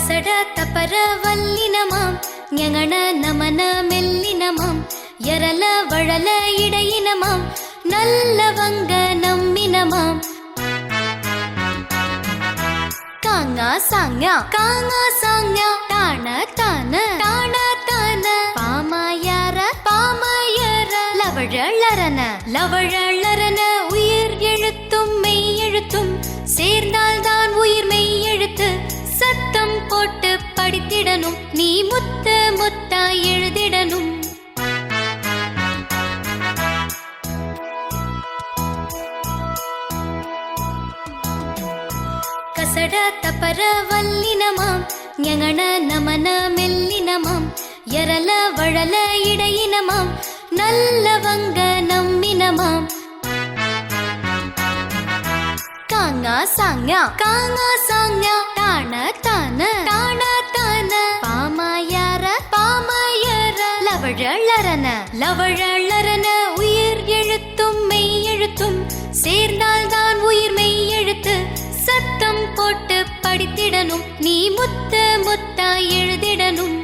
ಕಸಡ ತಪರ ವಲ್ಲಿನಮಾಂ ஞங்கன நமன மெல்லினமாம் எரல வழல இடையினமாம் நல்லவங்க நம்மினமாம் காங்கா சாங்யா தான தான பாமாயார லவழலரன உயிர் எழுத்தும் மெய் எழுத்தும் சேர்ந்தால்தான் உயிர் மெய் எழுத்து சத்தம் போட்டு படித்திடணும் நீ முத்த முத்தா எழுதிடணும் கசட தப்பர வல்லினமாம் ஞங்கன நமன மெல்லினமாம் எரல வழல இடையினமாம் நல்லவங்க நம்மினமாம் காங்கா சாங்யா தான தான பாமாயார லவழலரன உயிர் எழுத்தும் மெய் எழுத்தும் சேர்ந்தால்தான் உயிர் மெய் எழுத்து சத்தம் போட்டு படித்திடணும் நீ முத்த முத்தா எழுதிடணும்